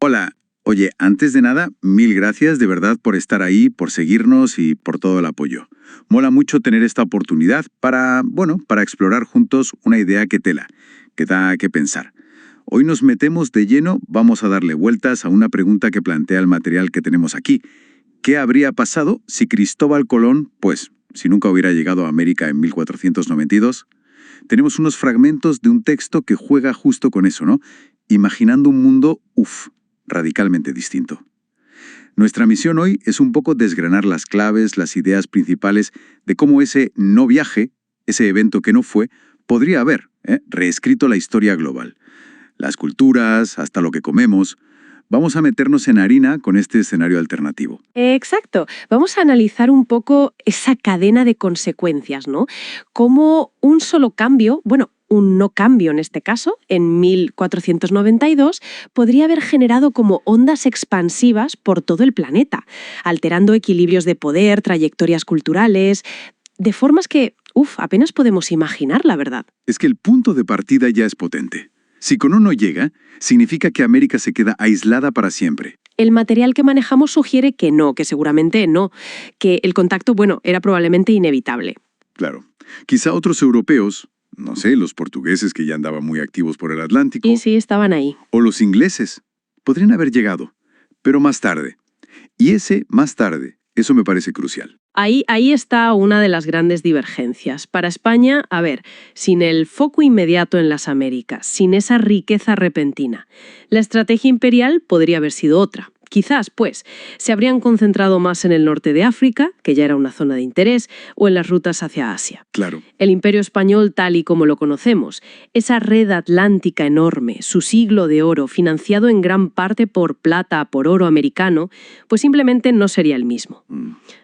Hola, oye, antes de nada, mil gracias de verdad por estar ahí, por seguirnos y por todo el apoyo. Mola mucho tener esta oportunidad para explorar juntos una idea que da que pensar. Hoy nos metemos de lleno, vamos a darle vueltas a una pregunta que plantea el material que tenemos aquí. ¿Qué habría pasado si Cristóbal Colón, si nunca hubiera llegado a América en 1492? Tenemos unos fragmentos de un texto que juega justo con eso, ¿no? Imaginando un mundo, radicalmente distinto. Nuestra misión hoy es un poco desgranar las claves, las ideas principales de cómo ese no viaje, ese evento que no fue, podría haber reescrito la historia global. Las culturas, hasta lo que comemos. Vamos a meternos en harina con este escenario alternativo. Exacto. Vamos a analizar un poco esa cadena de consecuencias, ¿no? Cómo un solo cambio, un no cambio en este caso, en 1492, podría haber generado como ondas expansivas por todo el planeta, alterando equilibrios de poder, trayectorias culturales, de formas que, apenas podemos imaginar, la verdad. Es que el punto de partida ya es potente. Si Colón no llega, significa que América se queda aislada para siempre. El material que manejamos sugiere que no, que seguramente no, que el contacto, era probablemente inevitable. Claro. Quizá otros europeos, no sé, los portugueses que ya andaban muy activos por el Atlántico. Y sí, estaban ahí. O los ingleses. Podrían haber llegado, pero más tarde. Y ese más tarde, eso me parece crucial. Ahí está una de las grandes divergencias. Para España, sin el foco inmediato en las Américas, sin esa riqueza repentina, la estrategia imperial podría haber sido otra. Quizás, se habrían concentrado más en el norte de África, que ya era una zona de interés, o en las rutas hacia Asia. Claro. El Imperio Español tal y como lo conocemos, esa red atlántica enorme, su siglo de oro, financiado en gran parte por plata, por oro americano, simplemente no sería el mismo.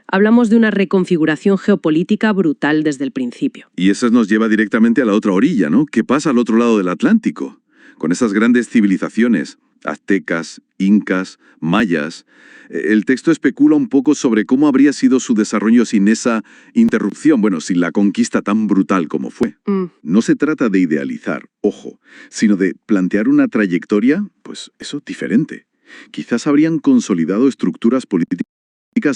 Hablamos de una reconfiguración geopolítica brutal desde el principio. Y eso nos lleva directamente a la otra orilla, ¿no? ¿Qué pasa al otro lado del Atlántico? Con esas grandes civilizaciones, aztecas, incas, mayas. El texto especula un poco sobre cómo habría sido su desarrollo sin esa interrupción, sin la conquista tan brutal como fue. No se trata de idealizar, ojo, sino de plantear una trayectoria, diferente. Quizás habrían consolidado estructuras políticas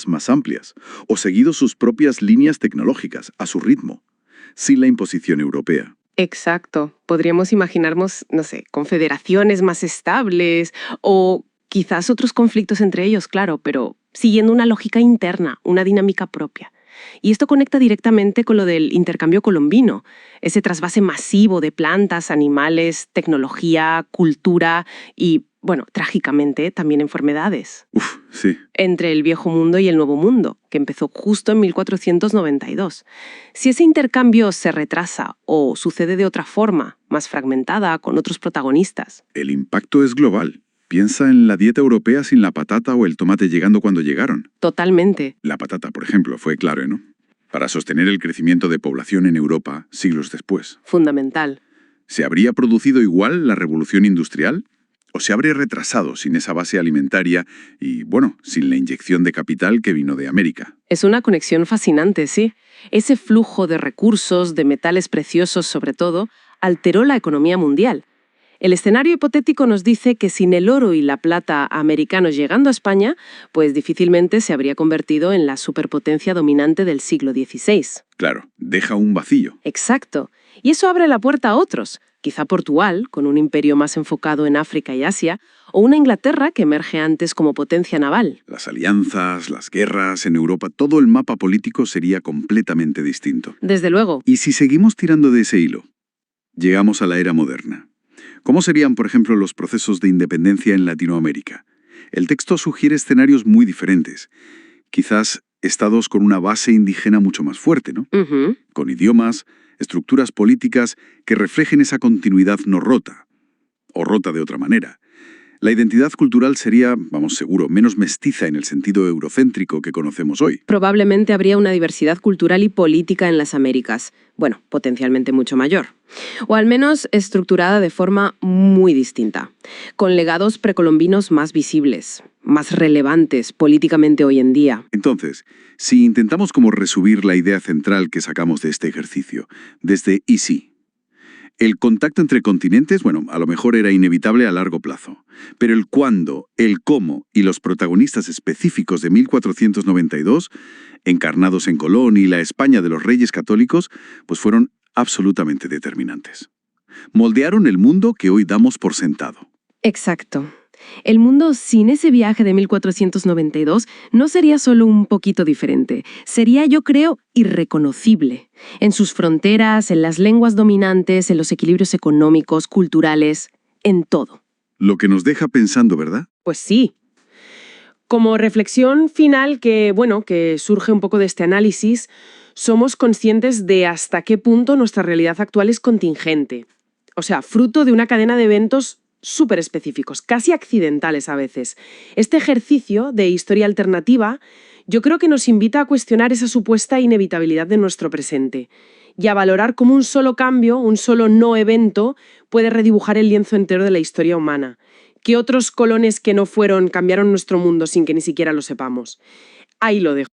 más amplias, o seguido sus propias líneas tecnológicas, a su ritmo, sin la imposición europea. Exacto. Podríamos imaginarnos, confederaciones más estables o quizás otros conflictos entre ellos, claro, pero siguiendo una lógica interna, una dinámica propia. Y esto conecta directamente con lo del intercambio colombino, ese trasvase masivo de plantas, animales, tecnología, cultura y, trágicamente, también enfermedades. Sí. Entre el viejo mundo y el nuevo mundo, que empezó justo en 1492. Si ese intercambio se retrasa o sucede de otra forma, más fragmentada, con otros protagonistas. El impacto es global. Piensa en la dieta europea sin la patata o el tomate llegando cuando llegaron. Totalmente. La patata, por ejemplo, fue clave, ¿no? Para sostener el crecimiento de población en Europa siglos después. Fundamental. ¿Se habría producido igual la revolución industrial? ¿O se habría retrasado sin esa base alimentaria y, sin la inyección de capital que vino de América? Es una conexión fascinante, sí. Ese flujo de recursos, de metales preciosos sobre todo, alteró la economía mundial. El escenario hipotético nos dice que sin el oro y la plata americanos llegando a España, difícilmente se habría convertido en la superpotencia dominante del siglo XVI. Claro, deja un vacío. Exacto. Y eso abre la puerta a otros. Quizá Portugal, con un imperio más enfocado en África y Asia, o una Inglaterra que emerge antes como potencia naval. Las alianzas, las guerras en Europa, todo el mapa político sería completamente distinto. Desde luego. Y si seguimos tirando de ese hilo, llegamos a la era moderna. ¿Cómo serían, por ejemplo, los procesos de independencia en Latinoamérica? El texto sugiere escenarios muy diferentes. Quizás estados con una base indígena mucho más fuerte, ¿no? Con idiomas, estructuras políticas que reflejen esa continuidad no rota, o rota de otra manera. La identidad cultural sería, seguro, menos mestiza en el sentido eurocéntrico que conocemos hoy. Probablemente habría una diversidad cultural y política en las Américas. Potencialmente mucho mayor. O al menos estructurada de forma muy distinta, con legados precolombinos más visibles, más relevantes políticamente hoy en día. Entonces, si intentamos como resumir la idea central que sacamos de este ejercicio, desde EC, El contacto entre continentes, bueno, a lo mejor era inevitable a largo plazo. Pero el cuándo, el cómo y los protagonistas específicos de 1492, encarnados en Colón y la España de los Reyes Católicos, pues fueron absolutamente determinantes. Moldearon el mundo que hoy damos por sentado. Exacto. El mundo sin ese viaje de 1492 no sería solo un poquito diferente, sería, yo creo, irreconocible. En sus fronteras, en las lenguas dominantes, en los equilibrios económicos, culturales, en todo. Lo que nos deja pensando, ¿verdad? Pues sí. Como reflexión final que surge un poco de este análisis, somos conscientes de hasta qué punto nuestra realidad actual es contingente. O sea, fruto de una cadena de eventos súper específicos, casi accidentales a veces. Este ejercicio de historia alternativa yo creo que nos invita a cuestionar esa supuesta inevitabilidad de nuestro presente y a valorar cómo un solo cambio, un solo no evento, puede redibujar el lienzo entero de la historia humana. Que otros colones que no fueron cambiaron nuestro mundo sin que ni siquiera lo sepamos. Ahí lo dejo.